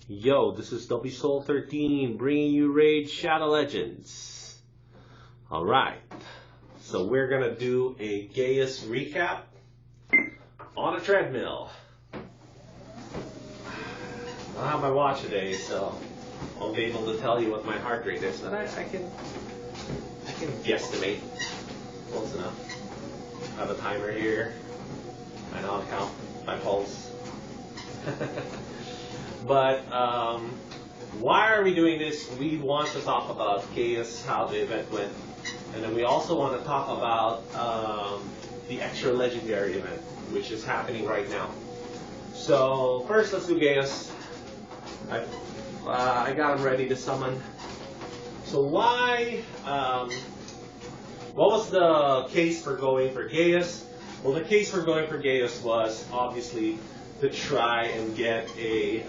Yo, this is WSoul13 bringing you Raid Shadow Legends. Alright, so we're gonna do a Gaius recap on a treadmill. I don't have my watch today, so I won't be able to tell you what my heart rate is, but I can guesstimate close enough. I have a timer here. I know how to count my pulse. But why are we doing this? We want to talk about Gaius, how the event went, and then we also want to talk about the extra legendary event, which is happening right now. So first, let's do Gaius. I got him ready to summon. So why? What was the case for going for Gaius? Well, the case for going for Gaius was obviously to try and get a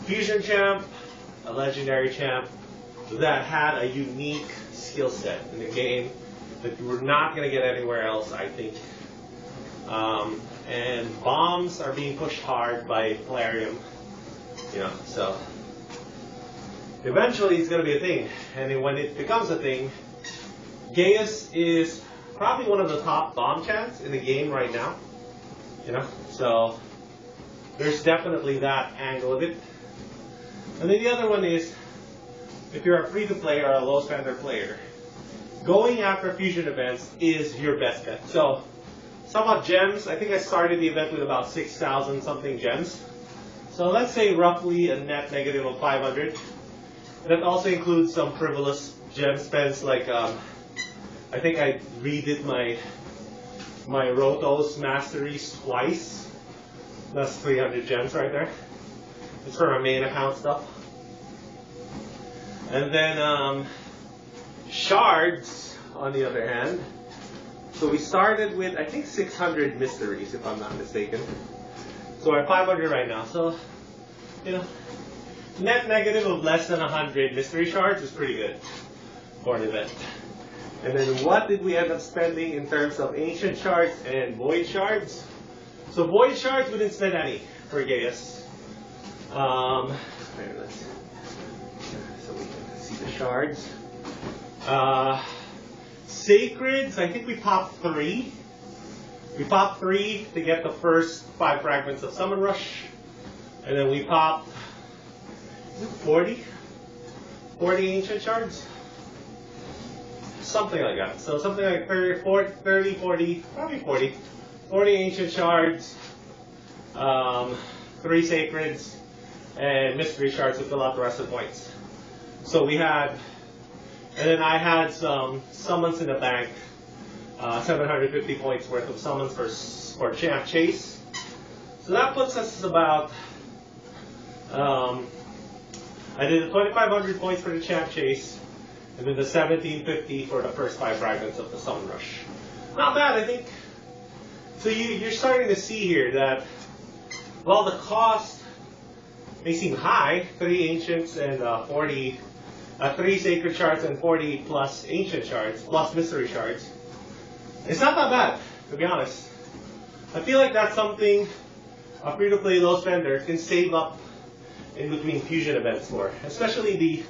fusion champ, a legendary champ that had a unique skill set in the game that we're not going to get anywhere else, I think. And bombs are being pushed hard by Plarium, so eventually it's going to be a thing. And then when it becomes a thing, Gaius is probably one of the top bomb champs in the game right now. So there's definitely that angle of it. And then the other one is, if you're a free-to-play or a low-spender player, going after fusion events is your best bet. So, some about gems. I think I started the event with about 6,000 something gems. So let's say roughly a net negative of 500. That also includes some frivolous gem spends, like I think I redid my Rotos Masteries twice. That's 300 gems right there. It's for my main account stuff. And then shards, on the other hand. So we started with, I think, 600 mysteries, if I'm not mistaken. So we're at 500 right now. So, net negative of less than 100 mystery shards is pretty good for an event. And then what did we end up spending in terms of ancient shards and void shards? So void shards, we didn't spend any for Gaius. So we can see the shards. Sacreds, I think we popped 3. We popped 3 to get the first 5 fragments of Summon Rush. And then we popped 40 ancient shards. Something like that. So something like 30, 40, probably 40. 40 ancient shards, 3 sacreds, and mystery shards to fill out the rest of the points. So we had, and then I had some summons in the bank, 750 points worth of summons for Champ Chase. So that puts us about, I did the 2,500 points for the Champ Chase, and then the 1,750 for the first 5 fragments of the Summon Rush. Not bad, I think. So you're starting to see here that while the cost may seem high, 3 ancients and 3 sacred shards and 40 plus ancient shards, plus mystery shards, it's not that bad, to be honest. I feel like that's something a free-to-play low spender can save up in between fusion events for, especially the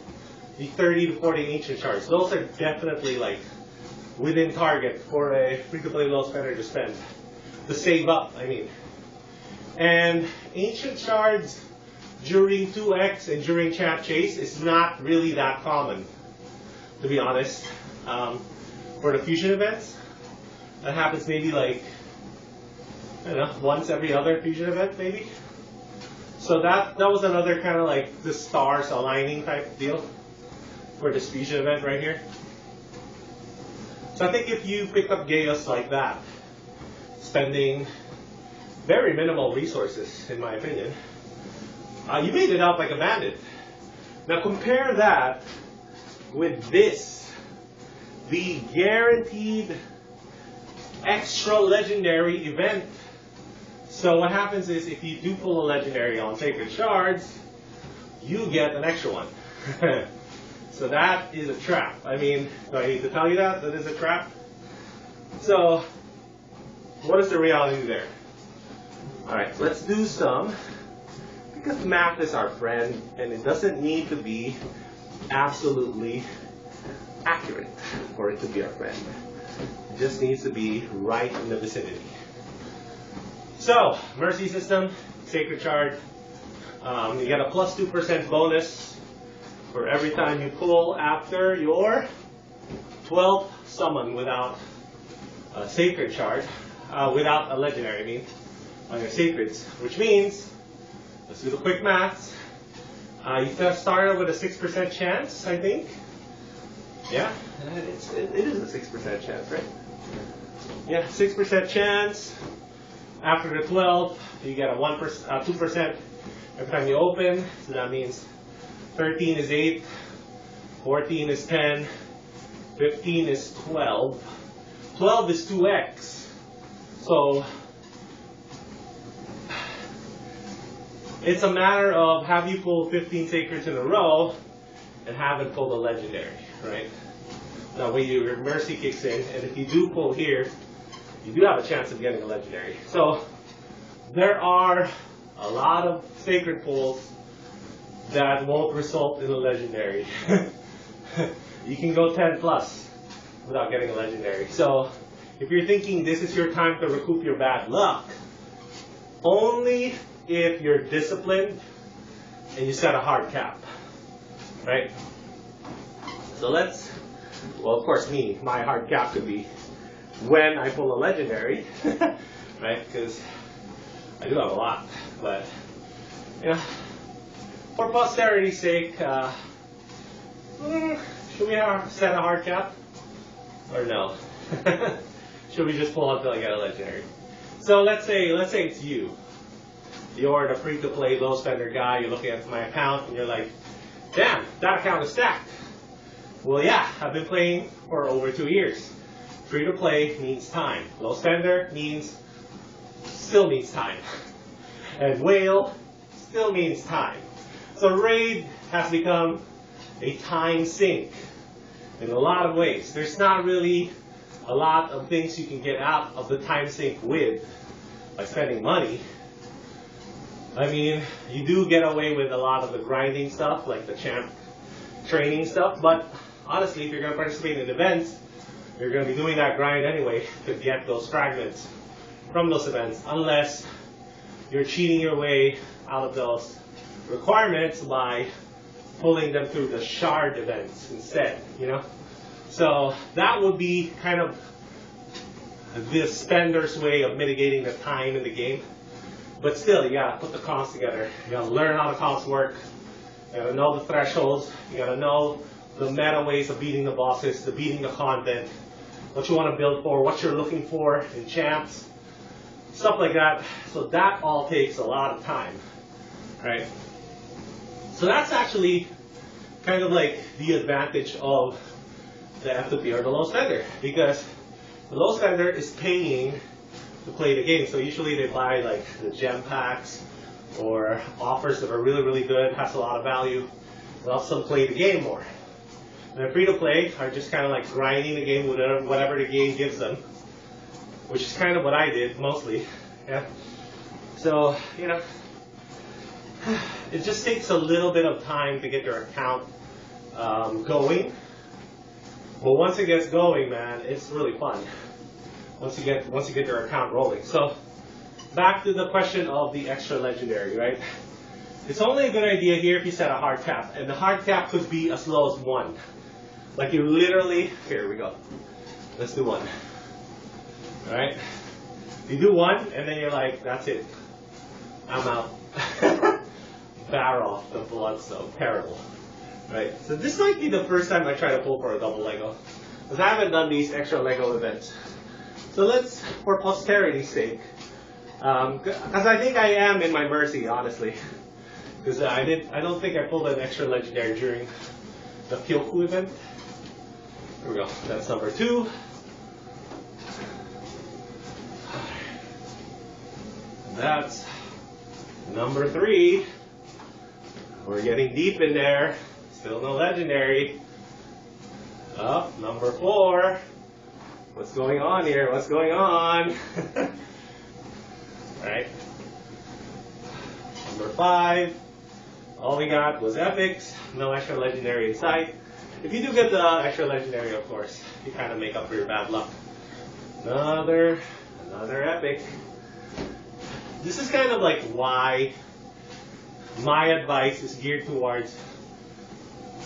30 to 40 ancient shards. Those are definitely like within target for a free-to-play low spender to spend. To save up, I mean. And ancient shards during 2X and during Champ Chase is not really that common, to be honest. For the fusion events, that happens maybe like, I don't know, once every other fusion event, maybe. So that was another kind of like the stars aligning type deal for this fusion event right here. So I think if you pick up Gaius like that, spending very minimal resources, in my opinion, you made it out like a bandit. Now compare that with this, the guaranteed extra legendary event. So what happens is, if you do pull a legendary on Sacred Shards, you get an extra one. So that is a trap. I mean, do I need to tell you that is a trap? So what is the reality there? Alright, let's do some Because math is our friend, and it doesn't need to be absolutely accurate for it to be our friend. It just needs to be right in the vicinity. So, Mercy system, Sacred Shard. You get a plus 2% bonus for every time you pull after your 12th summon without a Sacred Shard, without a legendary, I mean, on your Sacreds, which means, let's do the quick maths. You started with a 6% chance, I think. Yeah, it is a 6% chance, right? Yeah, 6% chance. After the 12, you get a 2% every time you open. So that means 13 is 8, 14 is 10, 15 is 12. 12 is 2x. So it's a matter of have you pulled 15 Sacreds in a row and haven't pulled a legendary, right? That way your Mercy kicks in, and if you do pull here, you do have a chance of getting a legendary. So there are a lot of Sacred pulls that won't result in a legendary. You can go 10 plus without getting a legendary. So if you're thinking this is your time to recoup your bad luck, only if you're disciplined and you set a hard cap, right? So well, of course, my hard cap could be when I pull a legendary, right? Because I do have a lot, but you know, for posterity's sake, should we set a hard cap or no? Should we just pull until I get a legendary? So let's say it's you. You're the free-to-play low-spender guy. You're looking at my account and you're like, damn, that account is stacked. Well, yeah, I've been playing for over 2 years. Free-to-play means time. Low-spender still means time. And whale still means time. So raid has become a time sink in a lot of ways. There's not really a lot of things you can get out of the time sink with by spending money. I mean, you do get away with a lot of the grinding stuff, like the champ training stuff, but honestly, if you're going to participate in events, you're going to be doing that grind anyway to get those fragments from those events, unless you're cheating your way out of those requirements by pulling them through the shard events instead, you know? So that would be kind of the spender's way of mitigating the time in the game. But still, you gotta put the comps together. You gotta learn how the comps work. You gotta know the thresholds. You gotta know the meta ways of beating the bosses, beating the content, what you want to build for, what you're looking for in champs, stuff like that. So that all takes a lot of time, right? So that's actually kind of like the advantage of the F2P or the low spender, because the low spender is paying to play the game. So usually they buy like the gem packs or offers that are really, really good, has a lot of value. It helps them play the game more. And free to play are just kind of like grinding the game with whatever the game gives them, which is kind of what I did mostly. Yeah. So, you know, it just takes a little bit of time to get your account going. But once it gets going, man, it's really fun. Once you get your account rolling. So back to the question of the extra legendary, right? It's only a good idea here if you set a hard cap, and the hard cap could be as low as 1. Like you literally, here we go. Let's do 1. All right? You do 1, and then you're like, that's it. I'm out. Barrel the blood, so terrible. Right? So this might be the first time I try to pull for a double Lego, because I haven't done these extra Lego events. So let's, for posterity's sake, because I think I am in my mercy, honestly, because I don't think I pulled an extra legendary during the Kyoku event. Here we go. That's number 2. That's number 3. We're getting deep in there. Still no legendary. Up, number 4. What's going on here? What's going on? Right? Number 5, all we got was epics, no extra legendary in sight. If you do get the extra legendary, of course, you kind of make up for your bad luck. Another epic. This is kind of like why my advice is geared towards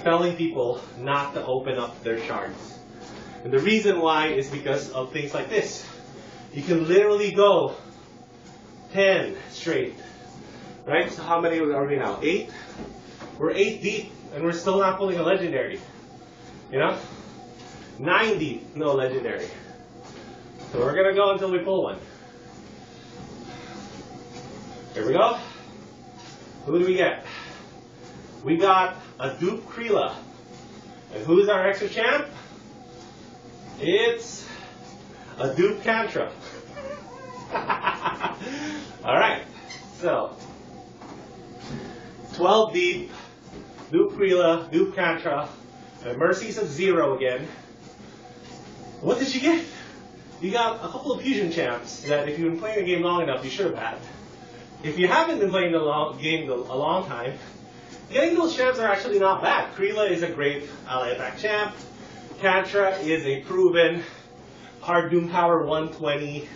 telling people not to open up their shards. And the reason why is because of things like this. You can literally go 10 straight. Right? So how many are we now? 8? We're 8 deep and we're still not pulling a legendary. You know? 9 deep, no legendary. So we're gonna go until we pull one. Here we go. Who do we get? We got a dupe Krila. And who's our extra champ? It's a dupe Cantra. Alright, so 12 deep, dupe Krila, dupe Cantra, and Mercy's at 0 again. What did you get? You got a couple of fusion champs that if you've been playing the game long enough, you should have had. If you haven't been playing the game a long time, getting those champs are actually not bad. Krila is a great ally attack champ. Cantra is a proven hard doom power 120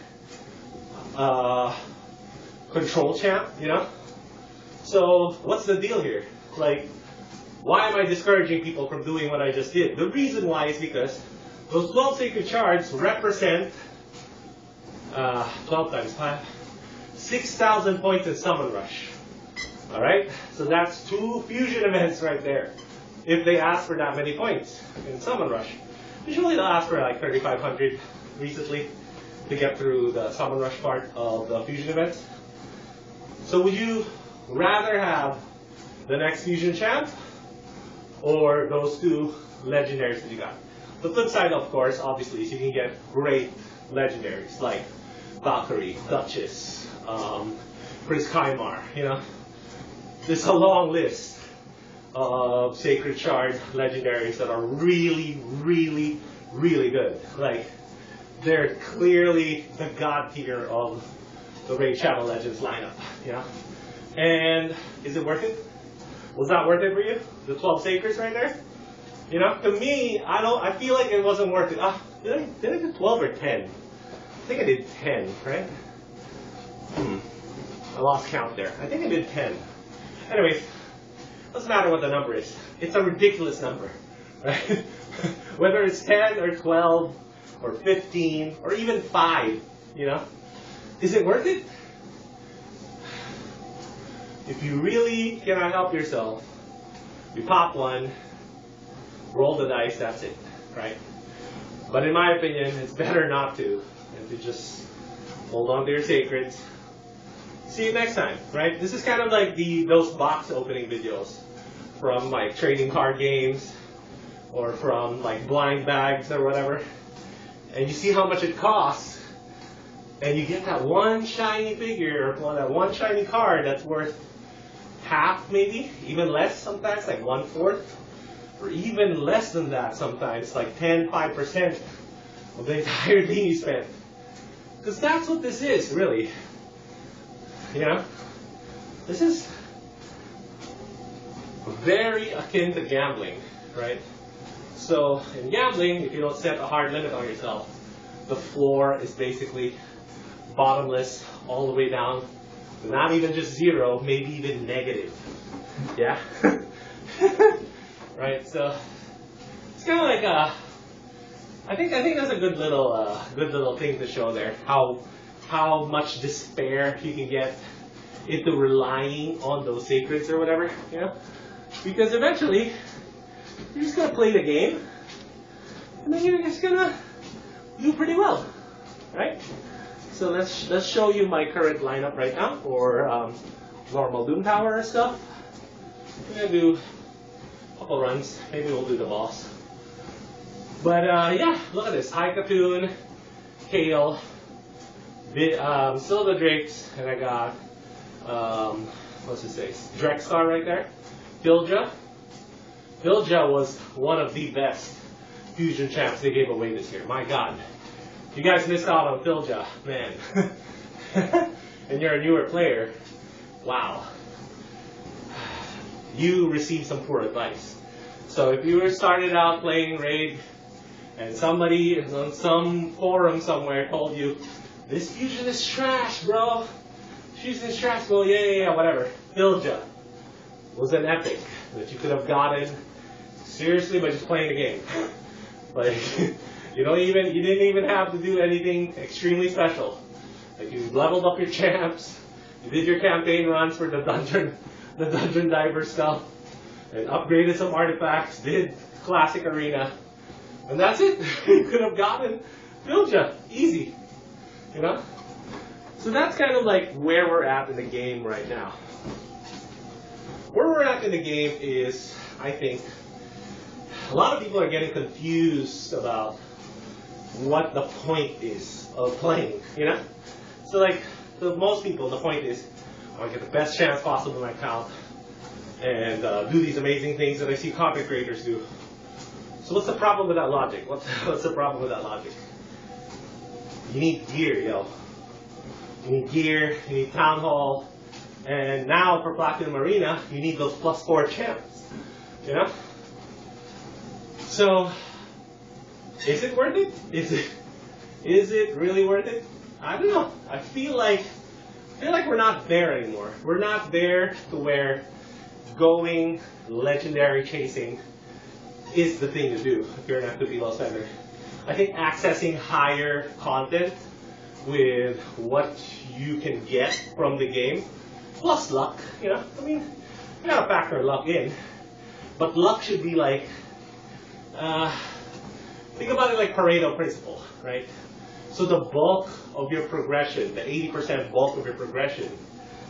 control champ, you know? So what's the deal here? Like, why am I discouraging people from doing what I just did? The reason why is because those 12 sacred shards represent 12 times 5, 6,000 points in Summon Rush. Alright? So that's 2 fusion events right there. If they ask for that many points in Summon Rush. Usually they'll ask for like 3,500 recently to get through the Summon Rush part of the fusion events. So would you rather have the next fusion champ or those 2 legendaries that you got? The flip side, of course, obviously, is you can get great legendaries like Valkyrie, Duchess, Prince Kaimar, you know. There's a long list of Sacred Shard legendaries that are really, really, really good. Like, they're clearly the god tier of the Raid Shadow Legends lineup, you know. And is it worth it? Was that worth it for you? The 12 Sacreds right there? You know, to me, I feel like it wasn't worth it. Did I do 12 or 10? I think I did 10, right? I lost count there. I think I did 10. Anyways, doesn't matter what the number is. It's a ridiculous number, right? Whether it's 10 or 12 or 15 or even 5, you know? Is it worth it? If you really cannot help yourself, you pop one, roll the dice, that's it, right? But in my opinion, it's better not to, and to just hold on to your sacreds. See you next time, right? This is kind of like those box opening videos from like trading card games or from like blind bags or whatever. And you see how much it costs, and you get that one shiny figure or that one shiny card that's worth half, maybe, even less sometimes, like 1/4. Or even less than that sometimes, like 5% of the entire thing you spent. Because that's what this is, really. You know? This is very akin to gambling, right? So, in gambling, if you don't set a hard limit on yourself, the floor is basically bottomless all the way down. Not even just 0, maybe even negative. Yeah? Right, so it's kind of like I think that's a good little thing to show there. How much despair you can get into relying on those sacreds or whatever, you know? Because eventually you're just gonna play the game, and then you're just gonna do pretty well, right? So let's show you my current lineup right now for normal Doom Tower stuff. I'm gonna do couple runs. Maybe we'll do the boss. But yeah, look at this. Haikatoon, Kale, Silva Drakes, and I got, what's it say? Drexstar right there. Filja. Filja was one of the best fusion champs they gave away this year. My god. You guys missed out on Filja, man. And you're a newer player. wow, you received some poor advice. So if you were started out playing raid and somebody on some forum somewhere told you, this fusion is trash, bro. Fusion is trash, bro. Yeah, whatever. Filja was an epic that you could have gotten seriously by just playing the game. Like, you didn't even have to do anything extremely special. Like, you leveled up your champs, you did your campaign runs for the dungeon diver stuff, and upgraded some artifacts, did classic arena, and that's it. You could have gotten Filja easy, you know. So that's kind of like where we're at in the game right now. Where we're at in the game is, I think, a lot of people are getting confused about what the point is of playing, you know? So like, most people, the point is, I want to get the best chance possible in my account and do these amazing things that I see content creators do. So what's the problem with that logic? What's the problem with that logic? You need gear, yo. You need gear, you need Town Hall, and now for Platinum Arena, you need those +4 champs, you know? So, is it worth it? Is it really worth it? I don't know. I feel like we're not there anymore. We're not there to where going legendary chasing is the thing to do if you're an F2P low spender. I think accessing higher content with what you can get from the game, plus luck, you know? I mean, you gotta factor luck in, but luck should be like, think about it like Pareto principle, right? So the bulk of your progression, the 80% bulk of your progression,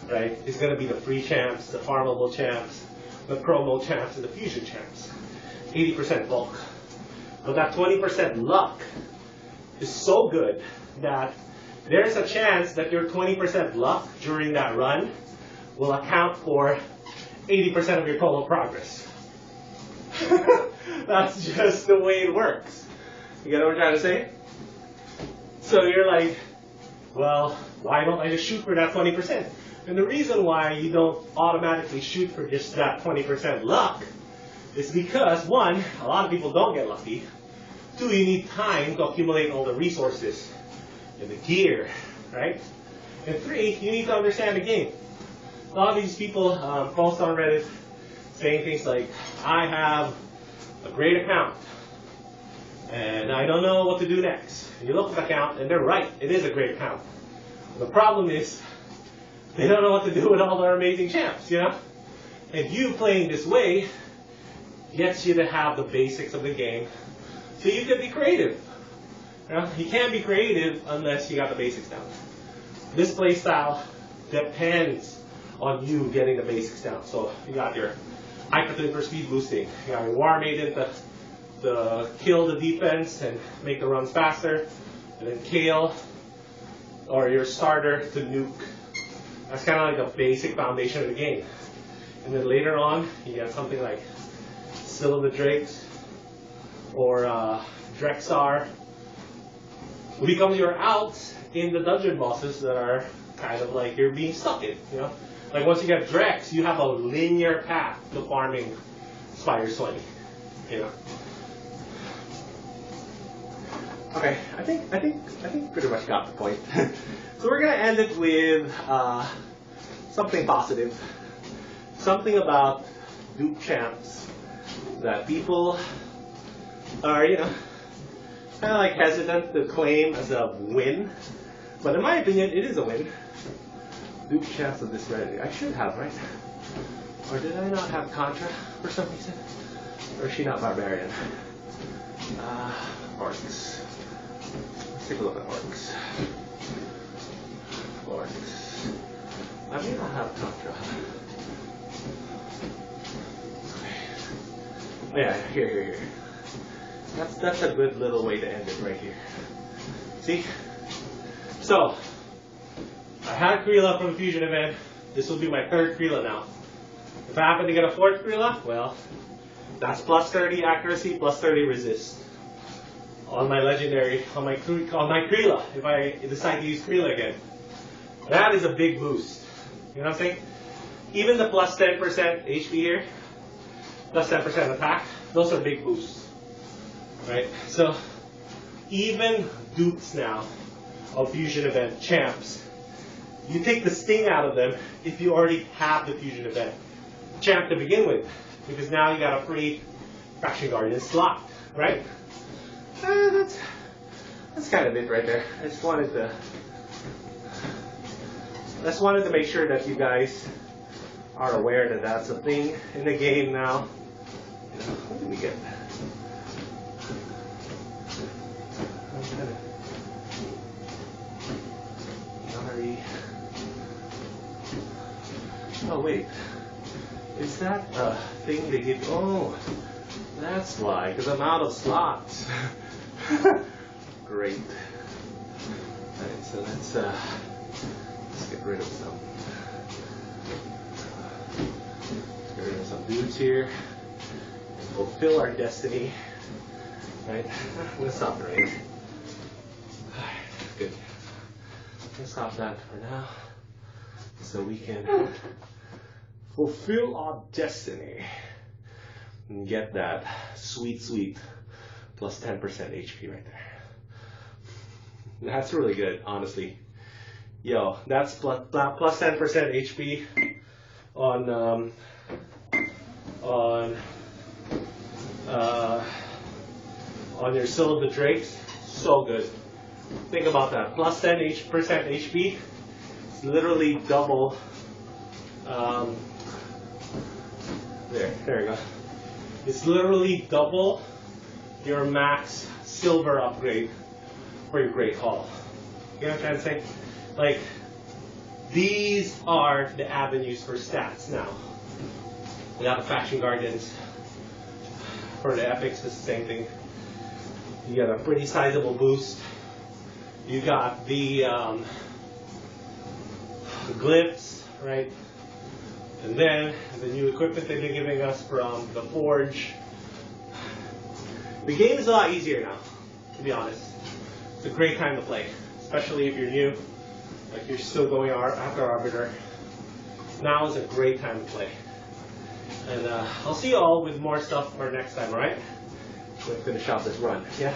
right, is going to be the free champs, the farmable champs, the promo champs, and the fusion champs. 80% bulk. But that 20% luck is so good that there's a chance that your 20% luck during that run will account for 80% of your total progress. That's just the way it works. You get what I'm trying to say? So you're like, well, why don't I just shoot for that 20%? And the reason why you don't automatically shoot for just that 20% luck is because, one, a lot of people don't get lucky. Two, you need time to accumulate all the resources and the gear, right? And three, you need to understand the game. A lot of these people post on Reddit saying things like, I have a great account, and I don't know what to do next. And you look at the account, and they're right. It is a great account. The problem is, they don't know what to do with all their amazing champs, you know? And you playing this way gets you to have the basics of the game, so you can be creative. You know? You can't be creative unless you got the basics down. This play style depends on you getting the basics down. So you got your Hypertune for speed boosting. You got your War Maiden to kill the defense and make the runs faster. And then Kale, or your starter to nuke. That's kind of like the basic foundation of the game. And then later on, you got something like Still of the Drakes or Drexar, who becomes your outs in the dungeon bosses that are kind of like you're being stuck in, you know? Like once you get Drex, you have a linear path to farming Spire 20, you know? Okay, I think pretty much got the point. So we're gonna end it with something positive, something about Duke champs that people are, you know, kind of like hesitant to claim as a win, but in my opinion, it is a win. Duke champs of this ready. I should have, right? Or did I not have Contra for some reason? Or is she not Barbarian? Orcs. Let's take a look at Orcs. Orcs. I may not have Contra. Oh yeah, here. That's a good little way to end it right here. See? So, I had Krila from the Fusion event. This will be my third Krila now. If I happen to get a fourth Krila, well, that's plus 30 accuracy, plus 30 resist. On my legendary, on my Krila, if I decide to use Krila again. That is a big boost. You know what I'm saying? Even the plus 10% HP here, plus 10% attack, those are big boosts, right? So even dupes now of fusion event champs, you take the sting out of them if you already have the fusion event champ to begin with, because now you got a free Faction Guardian slot, right? That's kind of it right there. I just wanted to make sure that you guys are aware that that's a thing in the game now. What did we get? Oh wait, is that a thing they give? Oh, that's why, because I'm out of slots. Great. Alright, so let's get rid of some. Let's get rid of some dudes here. And fulfill our destiny. Right? Let's stop the rain. Good. Let's stop that for now. So we can fulfill our destiny and get that sweet, sweet plus 10% HP right there. That's really good, honestly. Yo, that's plus 10% HP on your Seal of the Drakes. So good. Think about that. Plus 10% HP. It's literally double. There you go. It's literally double your max silver upgrade for your Great Hall. You know what I'm trying to say? Like, these are the avenues for stats now. We got the Faction Guardians. For the Epics, it's the same thing. You got a pretty sizable boost. You got the glyphs, right? And then the new equipment that they're giving us from the Forge. The game is a lot easier now, to be honest. It's a great time to play, especially if you're new, like you're still going after Arbiter. Now is a great time to play. And I'll see you all with more stuff for next time, alright? We'll finish off this run, yeah?